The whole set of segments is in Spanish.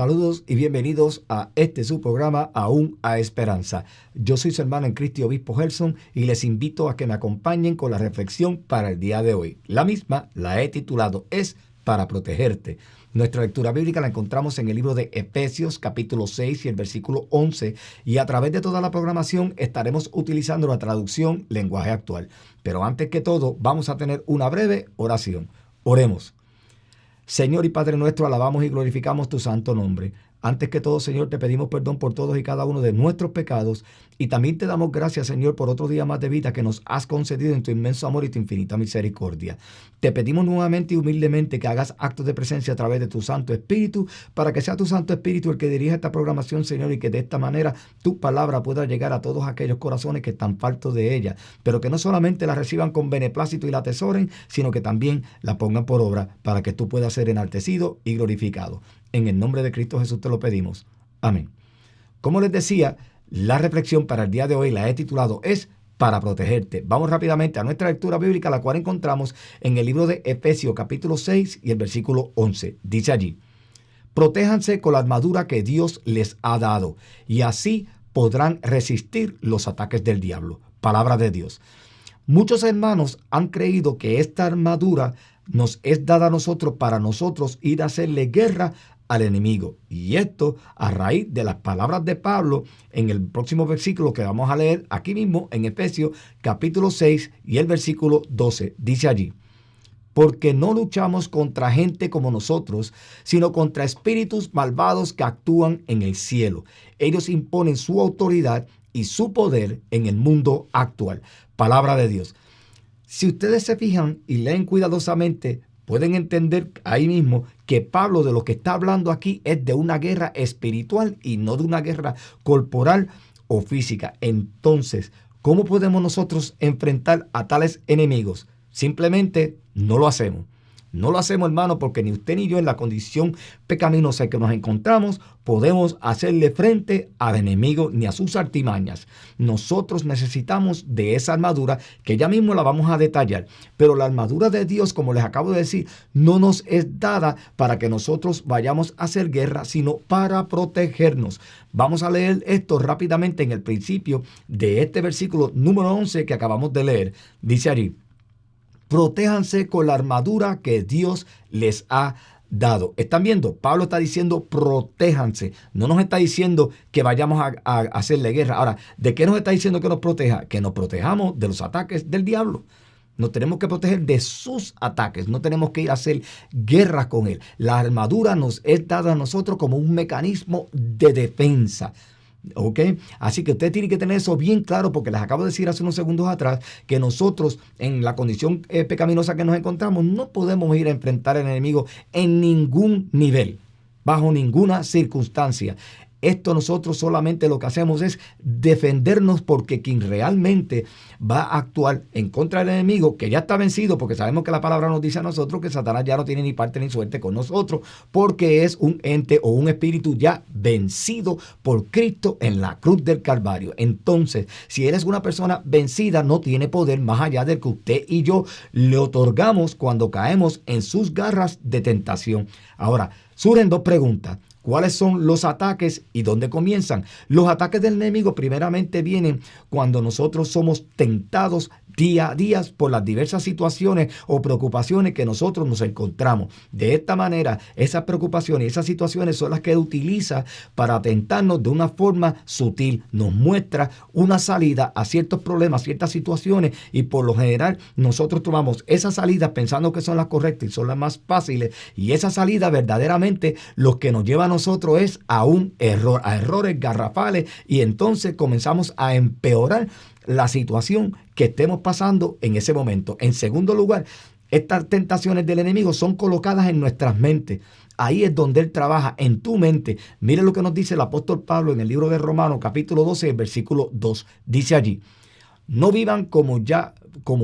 Saludos y bienvenidos a su programa Aún a Esperanza. Yo soy su hermano en Cristo, Obispo Gerson, y les invito a que me acompañen con la reflexión para el día de hoy. La misma la he titulado Es para protegerte. Nuestra lectura bíblica la encontramos en el libro de Efesios, capítulo 6 y el versículo 11, y a través de toda la programación estaremos utilizando la traducción lenguaje actual. Pero antes que todo, vamos a tener una breve oración. Oremos. Señor y Padre nuestro, alabamos y glorificamos tu santo nombre. Antes que todo, Señor, te pedimos perdón por todos y cada uno de nuestros pecados y también te damos gracias, Señor, por otro día más de vida que nos has concedido en tu inmenso amor y tu infinita misericordia. Te pedimos nuevamente y humildemente que hagas actos de presencia a través de tu Santo Espíritu para que sea tu Santo Espíritu el que dirija esta programación, Señor, y que de esta manera tu palabra pueda llegar a todos aquellos corazones que están faltos de ella, pero que no solamente la reciban con beneplácito y la atesoren, sino que también la pongan por obra para que tú puedas ser enaltecido y glorificado. En el nombre de Cristo Jesús te lo pedimos. Amén. Como les decía, la reflexión para el día de hoy la he titulado Es para protegerte. Vamos rápidamente a nuestra lectura bíblica, la cual encontramos en el libro de Efesios capítulo 6 y el versículo 11. Dice allí: protéjanse con la armadura que Dios les ha dado y así podrán resistir los ataques del diablo. Palabra de Dios. Muchos hermanos han creído que esta armadura nos es dada a nosotros para nosotros ir a hacerle guerra al enemigo. Y esto a raíz de las palabras de Pablo en el próximo versículo que vamos a leer aquí mismo en Efesios capítulo 6 y el versículo 12. Dice allí: porque no luchamos contra gente como nosotros, sino contra espíritus malvados que actúan en el cielo. Ellos imponen su autoridad y su poder en el mundo actual. Palabra de Dios. Si ustedes se fijan y leen cuidadosamente, pueden entender ahí mismo que Pablo de lo que está hablando aquí es de una guerra espiritual y no de una guerra corporal o física. Entonces, ¿cómo podemos nosotros enfrentar a tales enemigos? Simplemente no lo hacemos. No lo hacemos, hermano, porque ni usted ni yo en la condición pecaminosa en que nos encontramos podemos hacerle frente al enemigo ni a sus artimañas. Nosotros necesitamos de esa armadura que ya mismo la vamos a detallar. Pero la armadura de Dios, como les acabo de decir, no nos es dada para que nosotros vayamos a hacer guerra, sino para protegernos. Vamos a leer esto rápidamente en el principio de este versículo número 11 que acabamos de leer. Dice allí: protéjanse con la armadura que Dios les ha dado. ¿Están viendo? Pablo está diciendo protéjanse. No nos está diciendo que vayamos a hacerle guerra. Ahora, ¿de qué nos está diciendo que nos proteja? Que nos protejamos de los ataques del diablo. Nos tenemos que proteger de sus ataques. No tenemos que ir a hacer guerra con él. La armadura nos es dada a nosotros como un mecanismo de defensa. ¿Ok? Así que usted tiene que tener eso bien claro, porque les acabo de decir hace unos segundos atrás que nosotros en la condición pecaminosa que nos encontramos no podemos ir a enfrentar al enemigo en ningún nivel, bajo ninguna circunstancia. Esto nosotros solamente lo que hacemos es defendernos, porque quien realmente va a actuar en contra del enemigo, que ya está vencido, porque sabemos que la palabra nos dice a nosotros que Satanás ya no tiene ni parte ni suerte con nosotros, porque es un ente o un espíritu ya vencido por Cristo en la cruz del Calvario. Entonces, si eres una persona vencida, no tiene poder más allá del que usted y yo le otorgamos cuando caemos en sus garras de tentación. Ahora, surgen dos preguntas. ¿Cuáles son los ataques y dónde comienzan? Los ataques del enemigo primeramente vienen cuando nosotros somos tentados día a día por las diversas situaciones o preocupaciones que nosotros nos encontramos. De esta manera, esas preocupaciones y esas situaciones son las que Él utiliza para tentarnos de una forma sutil. Nos muestra una salida a ciertos problemas, ciertas situaciones, y por lo general nosotros tomamos esas salidas pensando que son las correctas y son las más fáciles, y esa salida verdaderamente lo que nos lleva a nosotros es a un error, a errores garrafales, y entonces comenzamos a empeorar la situación que estemos pasando en ese momento. En segundo lugar, estas tentaciones del enemigo son colocadas en nuestras mentes. Ahí es donde Él trabaja, en tu mente. Mire lo que nos dice el apóstol Pablo en el libro de Romanos, capítulo 12, versículo 2. Dice allí: no vivan como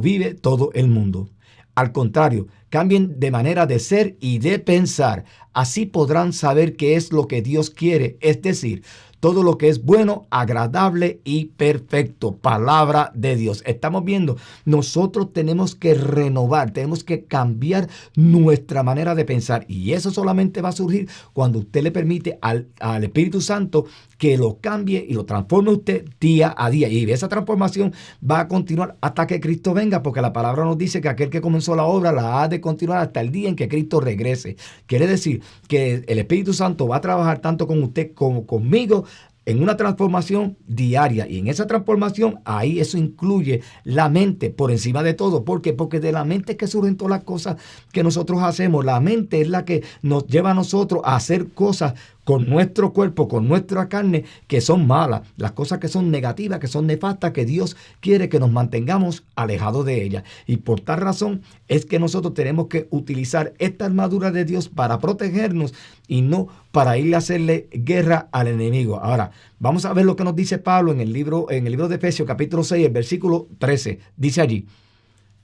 vive todo el mundo. Al contrario, cambien de manera de ser y de pensar. Así podrán saber qué es lo que Dios quiere, es decir, todo lo que es bueno, agradable y perfecto. Palabra de Dios. Estamos viendo, nosotros tenemos que renovar, tenemos que cambiar nuestra manera de pensar. Y eso solamente va a surgir cuando usted le permite al Espíritu Santo que lo cambie y lo transforme usted día a día. Y esa transformación va a continuar hasta que Cristo venga, porque la palabra nos dice que aquel que comenzó la obra la ha de continuar hasta el día en que Cristo regrese. Quiere decir que el Espíritu Santo va a trabajar tanto con usted como conmigo en una transformación diaria. Y en esa transformación, ahí eso incluye la mente por encima de todo. ¿Por qué? Porque de la mente es que surgen todas las cosas que nosotros hacemos. La mente es la que nos lleva a nosotros a hacer cosas con nuestro cuerpo, con nuestra carne, que son malas, las cosas que son negativas, que son nefastas, que Dios quiere que nos mantengamos alejados de ellas. Y por tal razón es que nosotros tenemos que utilizar esta armadura de Dios para protegernos y no para ir a hacerle guerra al enemigo. Ahora, vamos a ver lo que nos dice Pablo en el libro de Efesios, capítulo 6, el versículo 13. Dice allí: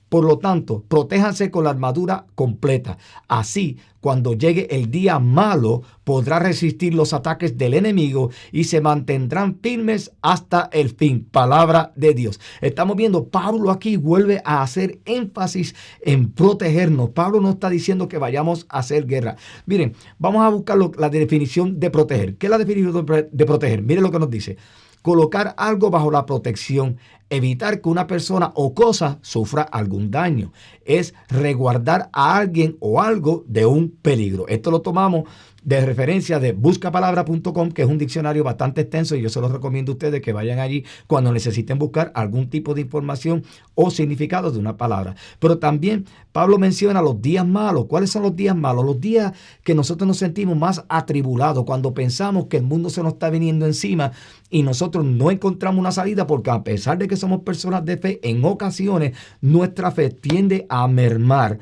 por lo tanto, protéjanse con la armadura completa. Así, cuando llegue el día malo, podrá resistir los ataques del enemigo y se mantendrán firmes hasta el fin. Palabra de Dios. Estamos viendo, Pablo aquí vuelve a hacer énfasis en protegernos. Pablo no está diciendo que vayamos a hacer guerra. Miren, vamos a buscar la definición de proteger. ¿Qué es la definición de proteger? Miren lo que nos dice: colocar algo bajo la protección, evitar que una persona o cosa sufra algún daño. Es resguardar a alguien o algo de un peligro. Esto lo tomamos de referencia de buscapalabra.com, que es un diccionario bastante extenso, y yo se los recomiendo a ustedes que vayan allí cuando necesiten buscar algún tipo de información o significado de una palabra. Pero también Pablo menciona los días malos. ¿Cuáles son los días malos? Los días que nosotros nos sentimos más atribulados, cuando pensamos que el mundo se nos está viniendo encima y nosotros no encontramos una salida, porque a pesar de que somos personas de fe, en ocasiones nuestra fe tiende a mermar,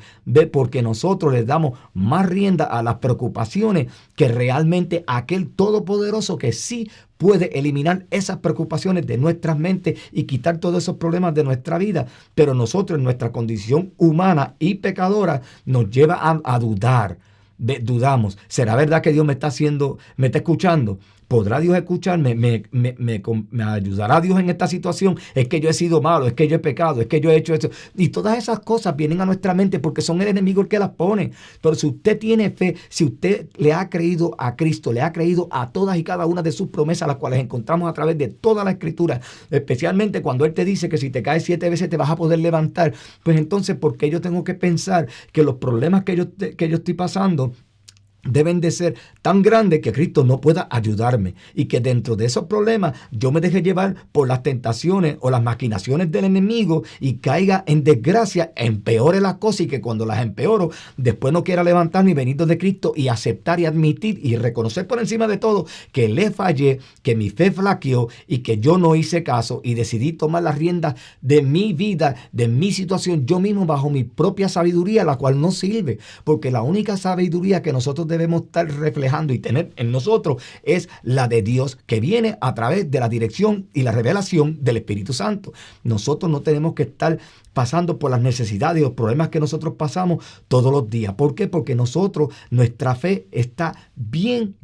porque nosotros le damos más rienda a las preocupaciones que realmente aquel todopoderoso que sí puede eliminar esas preocupaciones de nuestras mentes y quitar todos esos problemas de nuestra vida. Pero nosotros, en nuestra condición humana y pecadora, nos lleva a dudar. Dudamos. ¿Será verdad que Dios me está escuchando? ¿Podrá Dios escucharme? ¿Me ayudará Dios en esta situación? Es que yo he sido malo, es que yo he pecado, es que yo he hecho esto. Y todas esas cosas vienen a nuestra mente porque son el enemigo el que las pone. Pero si usted tiene fe, si usted le ha creído a Cristo, le ha creído a todas y cada una de sus promesas, las cuales encontramos a través de toda la Escritura, especialmente cuando Él te dice que si te caes 7 veces te vas a poder levantar, pues entonces, ¿por qué yo tengo que pensar que los problemas que yo estoy pasando deben de ser tan grandes que Cristo no pueda ayudarme, y que dentro de esos problemas yo me deje llevar por las tentaciones o las maquinaciones del enemigo y caiga en desgracia, empeore las cosas, y que cuando las empeoro después no quiera levantarme y venir de Cristo y aceptar y admitir y reconocer por encima de todo que le fallé, que mi fe flaqueó y que yo no hice caso y decidí tomar las riendas de mi vida, de mi situación yo mismo bajo mi propia sabiduría, la cual no sirve, porque la única sabiduría que nosotros debemos estar reflejando y tener en nosotros es la de Dios, que viene a través de la dirección y la revelación del Espíritu Santo. Nosotros no tenemos que estar pasando por las necesidades y los problemas que nosotros pasamos todos los días. ¿Por qué? Porque nuestra fe está bien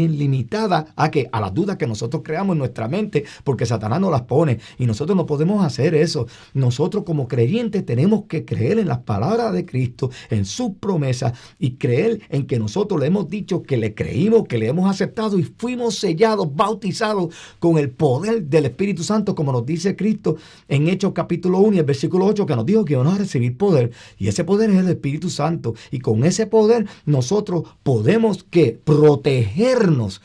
limitada a las dudas que nosotros creamos en nuestra mente, porque Satanás nos las pone y nosotros no podemos hacer eso. Nosotros como creyentes tenemos que creer en las palabras de Cristo, en sus promesas, y creer en que nosotros le hemos dicho que le creímos, que le hemos aceptado y fuimos sellados, bautizados con el poder del Espíritu Santo, como nos dice Cristo en Hechos capítulo 1 y el versículo 8, que nos dijo que íbamos a recibir poder, y ese poder es el Espíritu Santo, y con ese poder nosotros podemos protegernos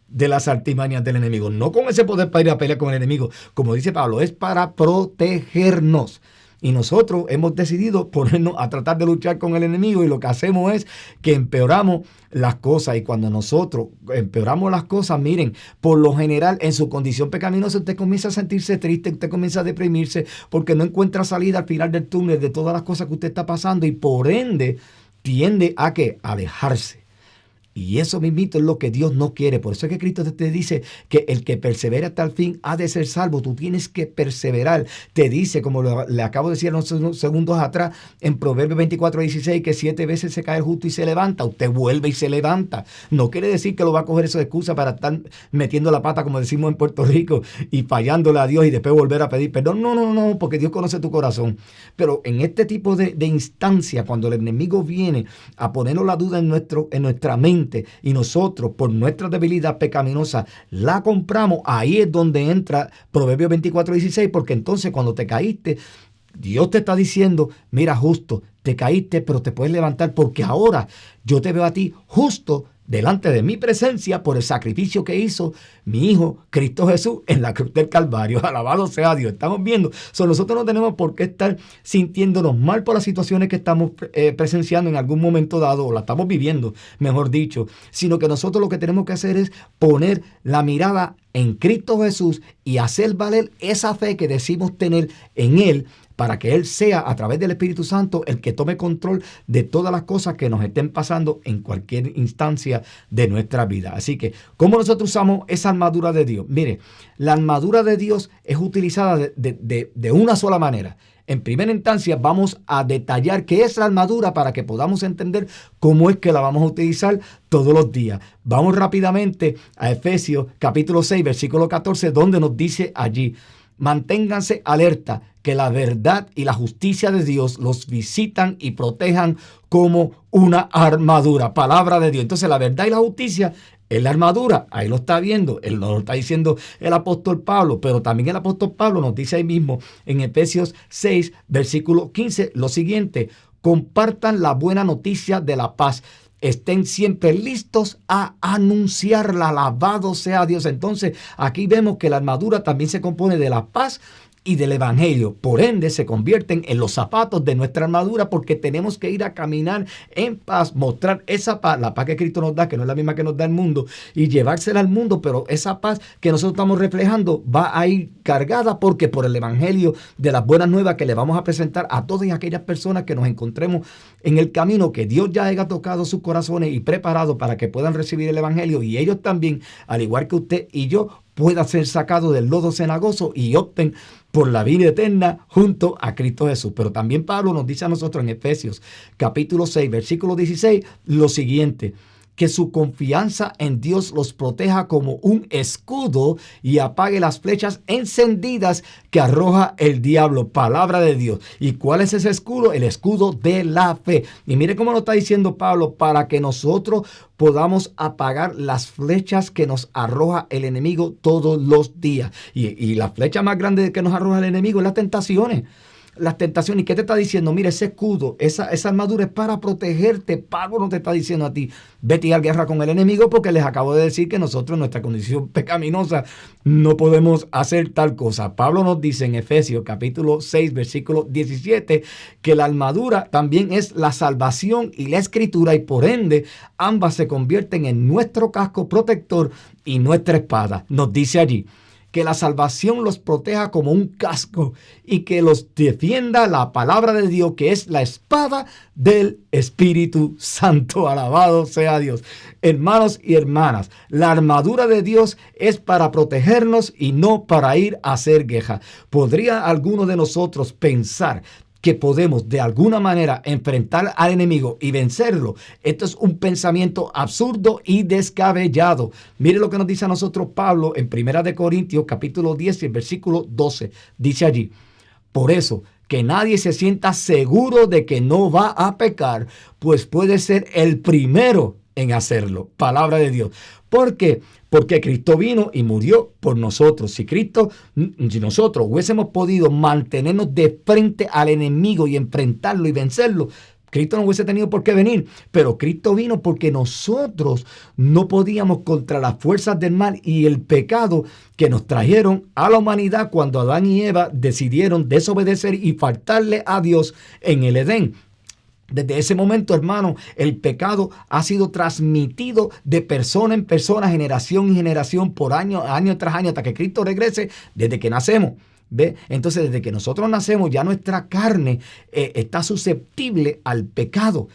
de las artimañas del enemigo. No con ese poder para ir a pelear con el enemigo, como dice Pablo, es para protegernos. Y nosotros hemos decidido ponernos a tratar de luchar con el enemigo, y lo que hacemos es que empeoramos las cosas. Y cuando nosotros empeoramos las cosas, miren, por lo general en su condición pecaminosa usted comienza a sentirse triste, usted comienza a deprimirse porque no encuentra salida al final del túnel de todas las cosas que usted está pasando, y por ende tiende a alejarse. Y eso mismito es lo que Dios no quiere. Por eso es que Cristo te dice que el que persevera hasta el fin ha de ser salvo. Tú tienes que perseverar. Te dice, como le acabo de decir unos segundos atrás, en Proverbios 24:16, que 7 veces se cae el justo y se levanta. Usted vuelve y se levanta. No quiere decir que lo va a coger eso de excusa para estar metiendo la pata, como decimos en Puerto Rico, y fallándole a Dios y después volver a pedir perdón. No, porque Dios conoce tu corazón. Pero en este tipo de instancia, cuando el enemigo viene a ponernos la duda en nuestra mente, y nosotros por nuestra debilidad pecaminosa la compramos, ahí es donde entra Proverbios 24:16, porque entonces cuando te caíste, Dios te está diciendo, mira, justo, te caíste, pero te puedes levantar, porque ahora yo te veo a ti justo delante de mi presencia por el sacrificio que hizo mi Hijo Cristo Jesús en la cruz del Calvario. Alabado sea Dios. Estamos viendo. Nosotros no tenemos por qué estar sintiéndonos mal por las situaciones que estamos presenciando en algún momento dado, o la estamos viviendo, mejor dicho, sino que nosotros lo que tenemos que hacer es poner la mirada en Cristo Jesús y hacer valer esa fe que decimos tener en Él, para que Él sea, a través del Espíritu Santo, el que tome control de todas las cosas que nos estén pasando en cualquier instancia de nuestra vida. Así que, ¿cómo nosotros usamos esa armadura de Dios? Mire, la armadura de Dios es utilizada de una sola manera. En primera instancia, vamos a detallar qué es la armadura para que podamos entender cómo es que la vamos a utilizar todos los días. Vamos rápidamente a Efesios capítulo 6, versículo 14, donde nos dice allí: manténganse alerta, que la verdad y la justicia de Dios los visitan y protejan como una armadura. Palabra de Dios. Entonces, la verdad y la justicia es la armadura. Ahí lo está viendo. Él lo está diciendo el apóstol Pablo, pero también el apóstol Pablo nos dice ahí mismo en Efesios 6, versículo 15, lo siguiente: compartan la buena noticia de la paz. Estén siempre listos a anunciarla. Alabado sea Dios. Entonces, aquí vemos que la armadura también se compone de la paz y del evangelio. Por ende, se convierten en los zapatos de nuestra armadura, porque tenemos que ir a caminar en paz, mostrar esa paz, la paz que Cristo nos da, que no es la misma que nos da el mundo, y llevársela al mundo. Pero esa paz que nosotros estamos reflejando va a ir cargada, porque por el evangelio de las buenas nuevas que le vamos a presentar a todas aquellas personas que nos encontremos en el camino, que Dios ya haya tocado sus corazones y preparado para que puedan recibir el evangelio, y ellos también, al igual que usted y yo, puedan ser sacados del lodo cenagoso y opten por la vida eterna junto a Cristo Jesús. Pero también Pablo nos dice a nosotros en Efesios capítulo 6, versículo 16, lo siguiente: que su confianza en Dios los proteja como un escudo y apague las flechas encendidas que arroja el diablo. Palabra de Dios. ¿Y cuál es ese escudo? El escudo de la fe. Y mire cómo lo está diciendo Pablo: para que nosotros podamos apagar las flechas que nos arroja el enemigo todos los días. Y la flecha más grande que nos arroja el enemigo es las tentaciones. Las tentaciones. ¿Y qué te está diciendo? Mira, ese escudo, esa armadura es para protegerte. Pablo no te está diciendo a ti, vete a guerra con el enemigo, porque les acabo de decir que nosotros, en nuestra condición pecaminosa, no podemos hacer tal cosa. Pablo nos dice en Efesios capítulo 6, versículo 17, que la armadura también es la salvación y la escritura, y por ende ambas se convierten en nuestro casco protector y nuestra espada. Nos dice allí que la salvación los proteja como un casco y que los defienda la palabra de Dios, que es la espada del Espíritu Santo. Alabado sea Dios. Hermanos y hermanas, la armadura de Dios es para protegernos y no para ir a hacer guerra. ¿Podría alguno de nosotros pensar que podemos de alguna manera enfrentar al enemigo y vencerlo? Esto es un pensamiento absurdo y descabellado. Mire lo que nos dice a nosotros Pablo en 1 Corintios capítulo 10 y el versículo 12. Dice allí: por eso, que nadie se sienta seguro de que no va a pecar, pues puede ser el primero en hacerlo. Palabra de Dios. ¿Por qué? Porque Cristo vino y murió por nosotros. Si nosotros hubiésemos podido mantenernos de frente al enemigo y enfrentarlo y vencerlo, Cristo no hubiese tenido por qué venir. Pero Cristo vino porque nosotros no podíamos contra las fuerzas del mal y el pecado que nos trajeron a la humanidad cuando Adán y Eva decidieron desobedecer y faltarle a Dios en el Edén. Desde ese momento, hermano, el pecado ha sido transmitido de persona en persona, generación en generación, por año tras año, hasta que Cristo regrese, desde que nacemos. ¿Ve? Entonces, desde que nosotros nacemos, ya nuestra carne está susceptible al pecado.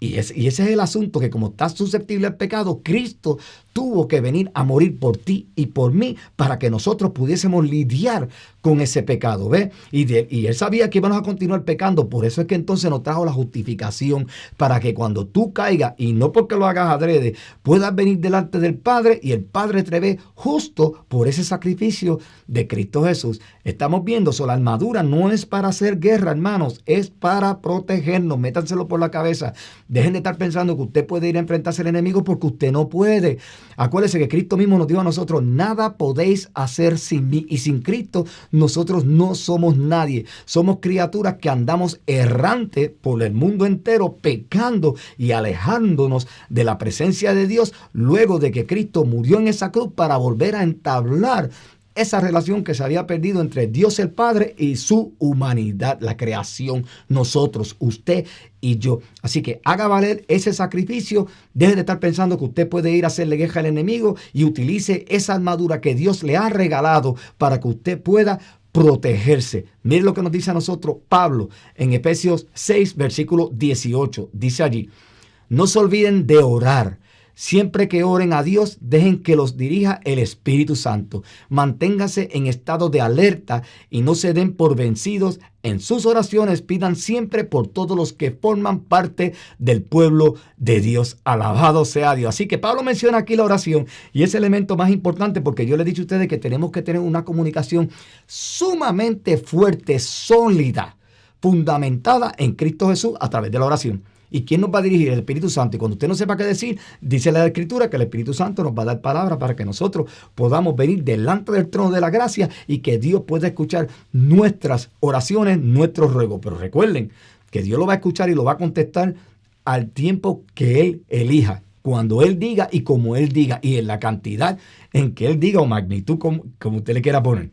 Y ese es el asunto, que como estás susceptible al pecado, Cristo tuvo que venir a morir por ti y por mí para que nosotros pudiésemos lidiar con ese pecado, ¿ves? Y Él sabía que íbamos a continuar pecando, por eso es que entonces nos trajo la justificación, para que cuando tú caigas, y no porque lo hagas adrede, puedas venir delante del Padre y el Padre te ve justo por ese sacrificio de Cristo Jesús. Estamos viendo, la armadura no es para hacer guerra, hermanos, es para protegernos. Métanselo por la cabeza. Dejen de estar pensando que usted puede ir a enfrentarse al enemigo, porque usted no puede. Acuérdense que Cristo mismo nos dijo a nosotros: nada podéis hacer sin mí. Y sin Cristo nosotros no somos nadie. Somos criaturas que andamos errante por el mundo entero, pecando y alejándonos de la presencia de Dios, luego de que Cristo murió en esa cruz para volver a entablar esa relación que se había perdido entre Dios el Padre y su humanidad, la creación, nosotros, usted y yo. Así que haga valer ese sacrificio. Deje de estar pensando que usted puede ir a hacerle guerra al enemigo, y utilice esa armadura que Dios le ha regalado para que usted pueda protegerse. Mire lo que nos dice a nosotros Pablo en Efesios 6, versículo 18. Dice allí: no se olviden de orar. Siempre que oren a Dios, dejen que los dirija el Espíritu Santo. Manténganse en estado de alerta y no se den por vencidos. En sus oraciones pidan siempre por todos los que forman parte del pueblo de Dios. Alabado sea Dios. Así que Pablo menciona aquí la oración, y es el elemento más importante, porque yo les he dicho a ustedes que tenemos que tener una comunicación sumamente fuerte, sólida, fundamentada en Cristo Jesús a través de la oración. ¿Y quién nos va a dirigir? El Espíritu Santo. Y cuando usted no sepa qué decir, dice la Escritura que el Espíritu Santo nos va a dar palabra para que nosotros podamos venir delante del trono de la gracia y que Dios pueda escuchar nuestras oraciones, nuestros ruegos. Pero recuerden que Dios lo va a escuchar y lo va a contestar al tiempo que Él elija, cuando Él diga y como Él diga, y en la cantidad en que Él diga, o magnitud como usted le quiera poner.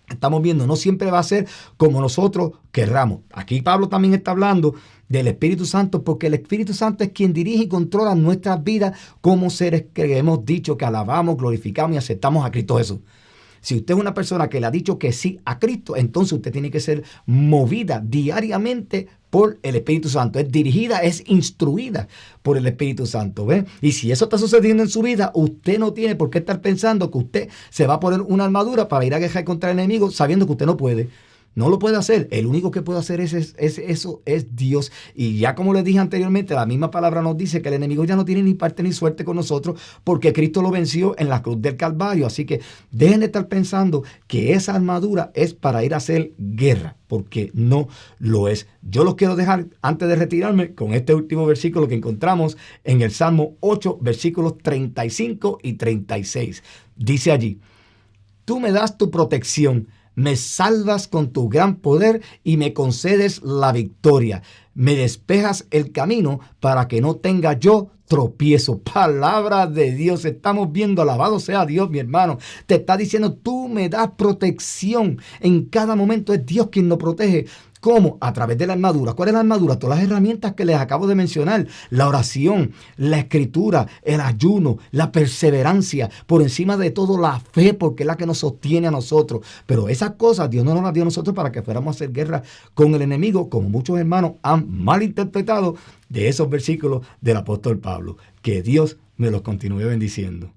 Estamos viendo, no siempre va a ser como nosotros querramos. Aquí Pablo también está hablando del Espíritu Santo, porque el Espíritu Santo es quien dirige y controla nuestras vidas como seres que hemos dicho que alabamos, glorificamos y aceptamos a Cristo Jesús. Si usted es una persona que le ha dicho que sí a Cristo, entonces usted tiene que ser movida diariamente por el Espíritu Santo. Es dirigida, es instruida por el Espíritu Santo, ¿ve? Y si eso está sucediendo en su vida, usted no tiene por qué estar pensando que usted se va a poner una armadura para ir a guerra contra el enemigo, sabiendo que usted no puede. No lo puede hacer. El único que puede hacer eso es Dios. Y ya como les dije anteriormente, la misma palabra nos dice que el enemigo ya no tiene ni parte ni suerte con nosotros, porque Cristo lo venció en la cruz del Calvario. Así que dejen de estar pensando que esa armadura es para ir a hacer guerra, porque no lo es. Yo los quiero dejar, antes de retirarme, con este último versículo que encontramos en el Salmo 8, versículos 35 y 36. Dice allí: tú me das tu protección, me salvas con tu gran poder y me concedes la victoria. Me despejas el camino para que no tenga yo tropiezo. Palabra de Dios. Estamos viendo, alabado sea Dios, mi hermano. Te está diciendo, tú me das protección. En cada momento es Dios quien nos protege. ¿Cómo? A través de la armadura. ¿Cuál es la armadura? Todas las herramientas que les acabo de mencionar. La oración, la escritura, el ayuno, la perseverancia. Por encima de todo, la fe, porque es la que nos sostiene a nosotros. Pero esas cosas Dios no nos las dio a nosotros para que fuéramos a hacer guerra con el enemigo, como muchos hermanos han malinterpretado de esos versículos del apóstol Pablo. Que Dios me los continúe bendiciendo.